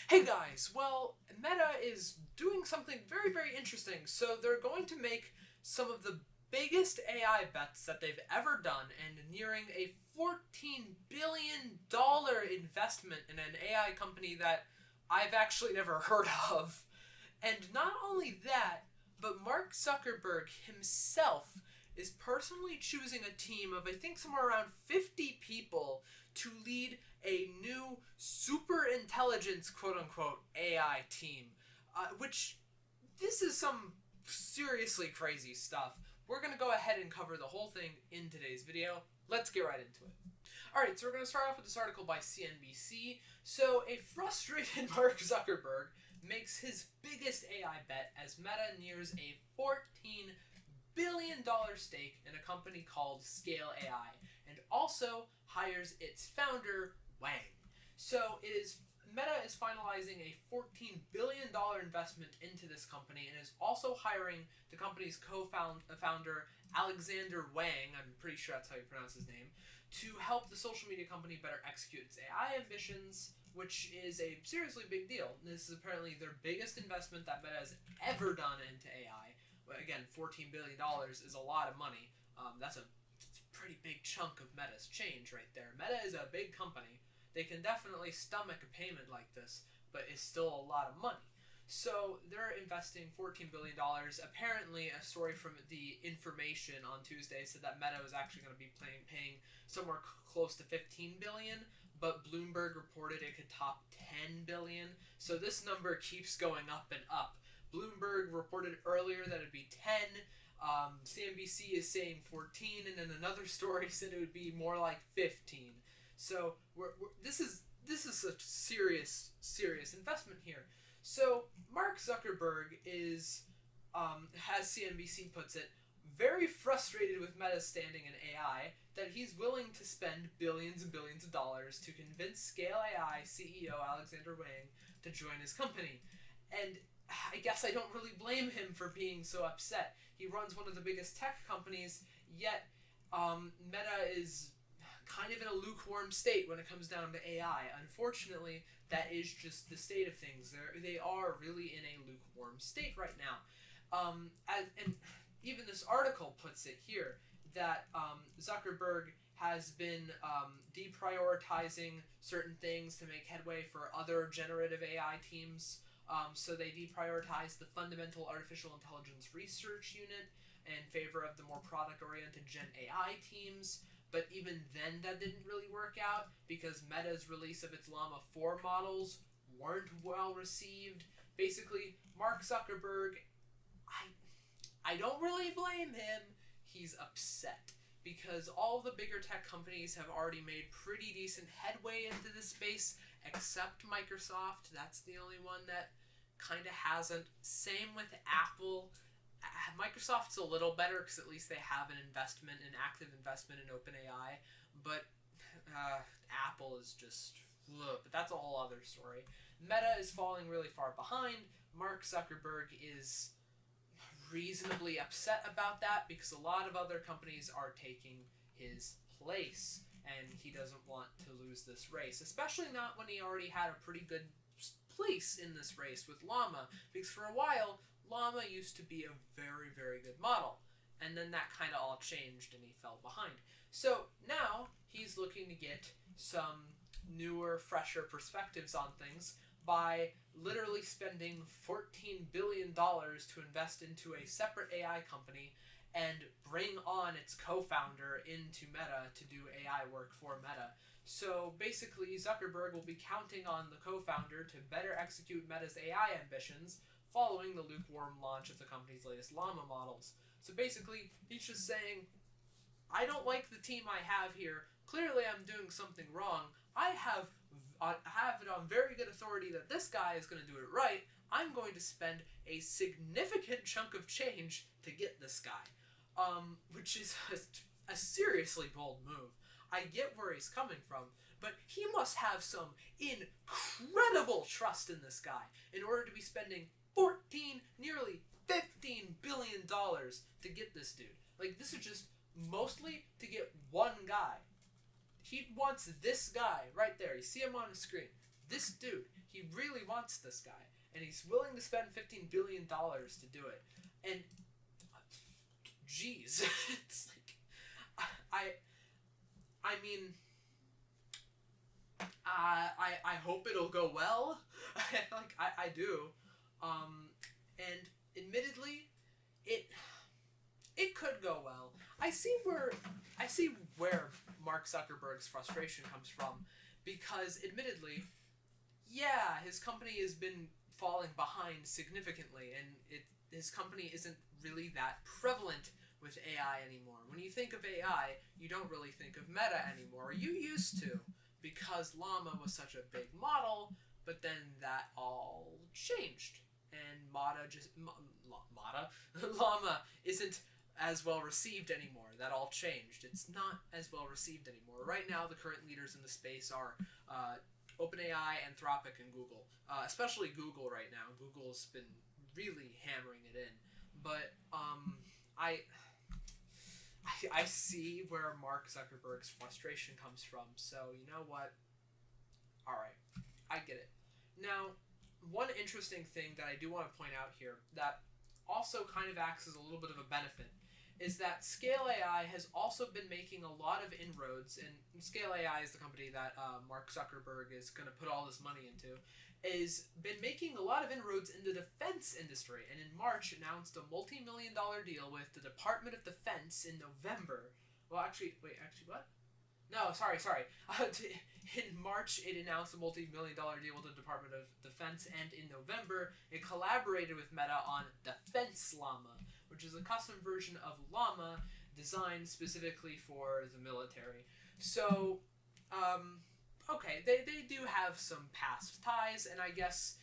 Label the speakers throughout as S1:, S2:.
S1: Hey guys, well, Meta is doing something very, very interesting. So they're going to make some of the biggest AI bets that they've ever done and nearing a $14 billion investment in an AI company that I've actually never heard of. And not only that, but Mark Zuckerberg himself is personally choosing a team of, I think, somewhere around 50 people to lead a new super intelligence, quote unquote, AI team. Which, this is some seriously crazy stuff. We're going to go ahead and cover the whole thing in today's video. Let's get right into it. Alright, so we're going to start off with this article by CNBC. So, a frustrated Mark Zuckerberg makes his biggest AI bet as Meta nears a $14 billion stake in a company called Scale AI, and also hires its founder, Wang. So Meta is finalizing a $14 billion investment into this company and is also hiring the company's co-founder, Alexander Wang, I'm pretty sure that's how you pronounce his name, to help the social media company better execute its AI ambitions, which is a seriously big deal. This is apparently their biggest investment that Meta has ever done into AI. Again, $14 billion is a lot of money. That's a pretty big chunk of Meta's change right there. Meta is a big company. They can definitely stomach a payment like this, but it's still a lot of money. So they're investing $14 billion. Apparently, a story from The Information on Tuesday said that Meta was actually going to be paying somewhere close to $15 billion, but Bloomberg reported it could top $10 billion. So this number keeps going up and up. Bloomberg reported earlier that it'd be 10. CNBC is saying 14, and then another story said it would be more like 15. So this is a serious investment here. So Mark Zuckerberg is, as CNBC puts it, very frustrated with Meta's standing in AI that he's willing to spend billions and billions of dollars to convince Scale AI CEO Alexander Wang to join his company. And I guess I don't really blame him for being so upset. He runs one of the biggest tech companies, yet Meta is kind of in a lukewarm state when it comes down to AI. Unfortunately, that is just the state of things. They are really in a lukewarm state right now. And even this article puts it here that Zuckerberg has been deprioritizing certain things to make headway for other generative AI teams. So they deprioritized the Fundamental Artificial Intelligence Research Unit in favor of the more product-oriented Gen AI teams. But even then, that didn't really work out because Meta's release of its Llama 4 models weren't well received. Basically, Mark Zuckerberg, I don't really blame him. He's upset because all the bigger tech companies have already made pretty decent headway into this space, except Microsoft. That's the only one that kind of hasn't. Same with Apple. Microsoft's a little better because at least they have an active investment in OpenAI, but Apple is just, but that's a whole other story. Meta is falling really far behind. Mark Zuckerberg is reasonably upset about that because a lot of other companies are taking his place, and he doesn't want to lose this race, especially not when he already had a pretty good place in this race with Llama, because for a while Llama used to be a very, very good model, and then that kind of all changed and he fell behind. So now he's looking to get some newer, fresher perspectives on things by literally spending $14 billion to invest into a separate AI company and bring on its co-founder into Meta to do AI work for Meta. So basically, Zuckerberg will be counting on the co-founder to better execute Meta's AI ambitions following the lukewarm launch of the company's latest Llama models. So basically, he's just saying, I don't like the team I have here. Clearly, I'm doing something wrong. I have it on very good authority that this guy is going to do it right. I'm going to spend a significant chunk of change to get this guy. Which is a seriously bold move. I get where he's coming from, but he must have some incredible trust in this guy in order to be spending nearly $15 billion to get this dude. Like, this is just mostly to get one guy. He wants this guy right there. You see him on the screen. This dude. He really wants wants this guy, and he's willing to spend $15 billion to do it. And jeez, it's like I mean, I hope it'll go well. Like I do, and admittedly, it could go well. I see where Mark Zuckerberg's frustration comes from, because admittedly, yeah, his company has been falling behind significantly, and his company isn't really that prevalent with AI anymore. When you think of AI, you don't really think of Meta anymore. You used to, because Llama was such a big model, but then that all changed, and Llama isn't as well received anymore. That all changed. It's not as well received anymore. Right now, the current leaders in the space are OpenAI, Anthropic, and Google. Especially Google right now. Google's been really hammering it in. But I see where Mark Zuckerberg's frustration comes from. So you know what? All right, I get it. Now, one interesting thing that I do want to point out here that also kind of acts as a little bit of a benefit is that Scale AI has also been making a lot of inroads, and Scale AI is the company that Mark Zuckerberg is going to put all this money into, has been making a lot of inroads in the defense industry, and in March announced a multi-million-dollar deal with the Department of Defense in November. Well, actually, what? No, sorry. In March, it announced a multi-million-dollar deal with the Department of Defense, and in November, it collaborated with Meta on Defense Llama, which is a custom version of Llama designed specifically for the military. So, okay, they do have some past ties, and I guess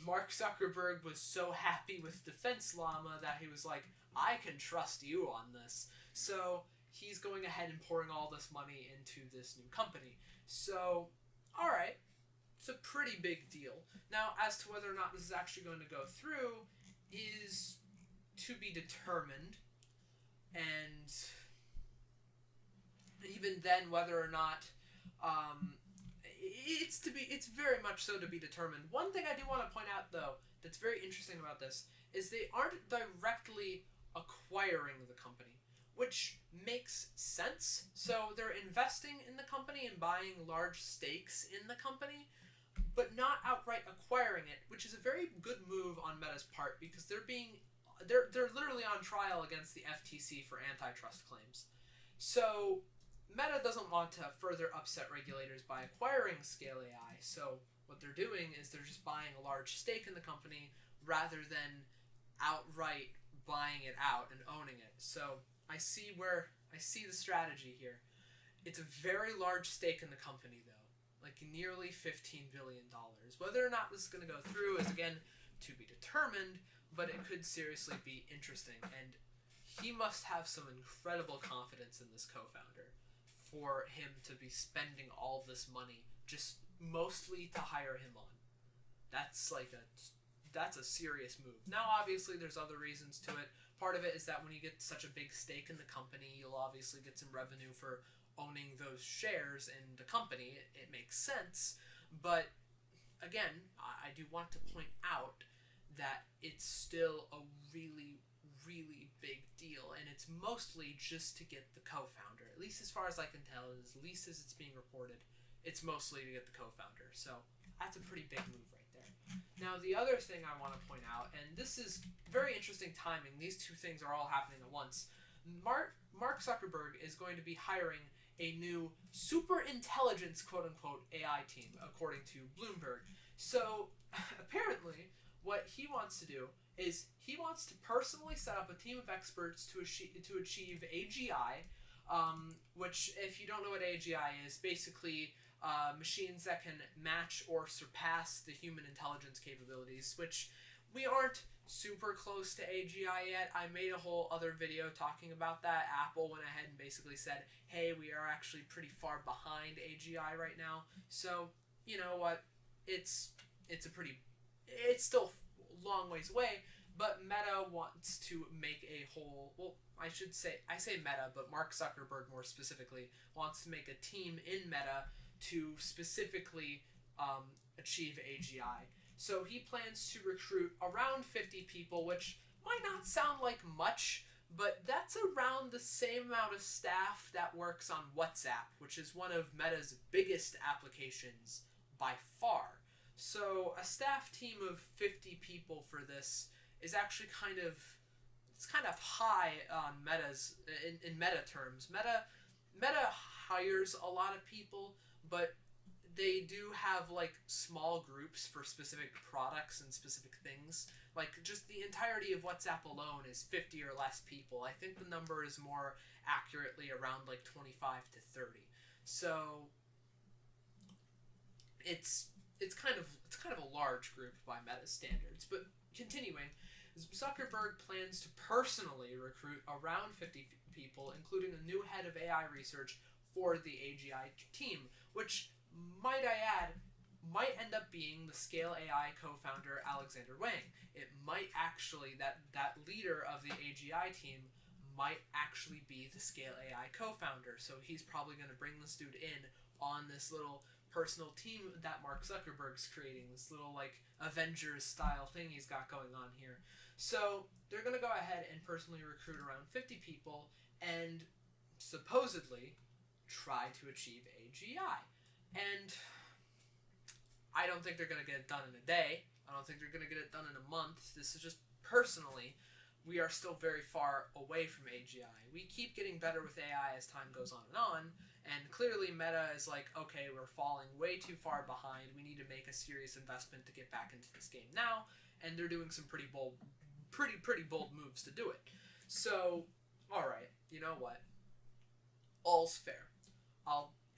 S1: Mark Zuckerberg was so happy with Defense Llama that he was like, I can trust you on this. So he's going ahead and pouring all this money into this new company. So, alright, it's a pretty big deal. Now, as to whether or not this is actually going to go through is to be determined, and even then whether or not it's very much so to be determined. One thing I do want to point out, though, that's very interesting about this is they aren't directly acquiring the company, which makes sense. So they're investing in the company and buying large stakes in the company, but not outright acquiring it, which is a very good move on Meta's part, because they're literally on trial against the FTC for antitrust claims. So Meta doesn't want to further upset regulators by acquiring Scale AI, so what they're doing is they're just buying a large stake in the company rather than outright buying it out and owning it. So I see the strategy here. It's a very large stake in the company, though, like nearly $15 billion. Whether or not this is going to go through is, again, to be determined, but it could seriously be interesting, and he must have some incredible confidence in this co-founder for him to be spending all this money just mostly to hire him on. That's a serious move. Now, obviously, there's other reasons to it. Part of it is that when you get such a big stake in the company, you'll obviously get some revenue for owning those shares in the company. It makes sense, but again, I do want to point out that it's still a really, really big deal, and it's mostly just to get the co-founder. At least as far as I can tell, at least as it's being reported, it's mostly to get the co-founder. So that's a pretty big move right there. Now, the other thing I want to point out, and this is very interesting timing, these two things are all happening at once. Mark Zuckerberg is going to be hiring a new super intelligence, quote-unquote, AI team, according to Bloomberg. So, apparently, what he wants to do is he wants to personally set up a team of experts to achieve AGI, which, if you don't know what AGI is, basically machines that can match or surpass the human intelligence capabilities, which we aren't super close to AGI yet. I made a whole other video talking about that. Apple went ahead and basically said, hey, we are actually pretty far behind AGI right now. So, you know what? It's still a long ways away, but Meta wants to make a whole, I say Meta, but Mark Zuckerberg more specifically wants to make a team in Meta to specifically achieve AGI. So he plans to recruit around 50 people, which might not sound like much, but that's around the same amount of staff that works on WhatsApp, which is one of Meta's biggest applications by far. So a staff team of 50 people for this is actually kind of high on Meta's in Meta terms. Meta hires a lot of people, but they do have like small groups for specific products and specific things. Like just the entirety of WhatsApp alone is 50 or less people. I think the number is more accurately around like 25 to 30. So it's kind of a large group by Meta standards. But continuing, Zuckerberg plans to personally recruit around 50 people, including a new head of AI research for the AGI team, which, might I add, might end up being the Scale AI co-founder Alexander Wang. It might actually, that leader of the AGI team might actually be the Scale AI co-founder, so he's probably going to bring this dude in on this little personal team that Mark Zuckerberg's creating, this little like Avengers style thing he's got going on here. So they're going to go ahead and personally recruit around 50 people and supposedly try to achieve AGI. And I don't think they're going to get it done in a day. I don't think they're going to get it done in a month. This is just personally, we are still very far away from AGI. We keep getting better with AI as time goes on, and clearly Meta is like, okay, we're falling way too far behind. We need to make a serious investment to get back into this game now, and they're doing some pretty bold moves to do it. So, all right, you know what? All's fair.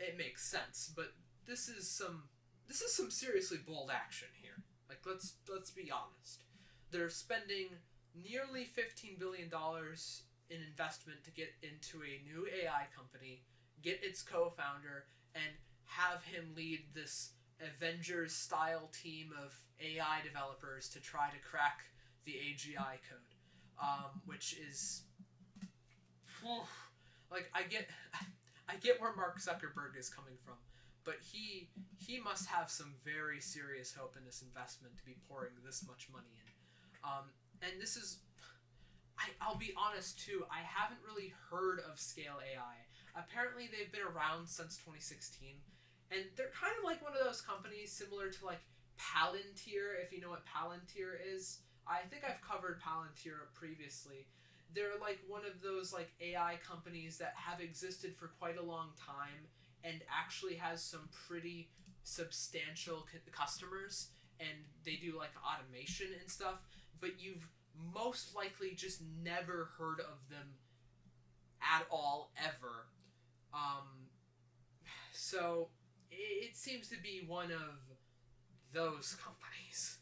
S1: It makes sense, but this is some seriously bold action here. Like, let's be honest. They're spending nearly $15 billion in investment to get into a new AI company, get its co-founder, and have him lead this Avengers-style team of AI developers to try to crack the AGI code, which is, like, I get where Mark Zuckerberg is coming from, but he must have some very serious hope in this investment to be pouring this much money in. And this is, I'll be honest too, I haven't really heard of Scale AI. Apparently they've been around since 2016, and they're kind of like one of those companies similar to like Palantir, if you know what Palantir is. I think I've covered Palantir previously. They're like one of those like AI companies that have existed for quite a long time and actually has some pretty substantial customers, and they do like automation and stuff, but you've most likely just never heard of them at all, ever. So it seems to be one of those companies.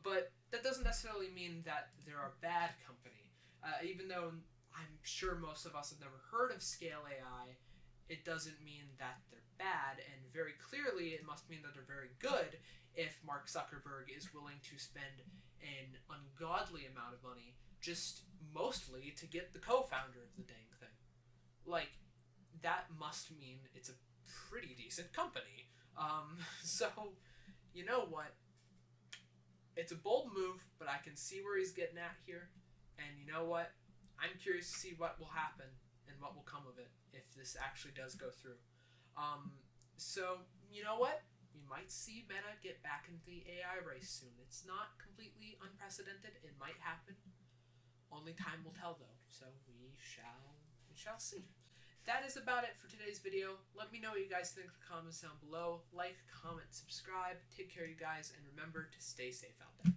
S1: But that doesn't necessarily mean that they're a bad company. Even though I'm sure most of us have never heard of Scale AI, it doesn't mean that they're bad, and very clearly it must mean that they're very good if Mark Zuckerberg is willing to spend an ungodly amount of money just mostly to get the co-founder of the dang thing. Like, that must mean it's a pretty decent company. So, you know what? It's a bold move, but I can see where he's getting at here. And you know what? I'm curious to see what will happen and what will come of it if this actually does go through. So, you know what? We might see Meta get back into the AI race soon. It's not completely unprecedented. It might happen. Only time will tell, though. So we shall see. That is about it for today's video. Let me know what you guys think in the comments down below. Like, comment, subscribe. Take care, you guys, and remember to stay safe out there.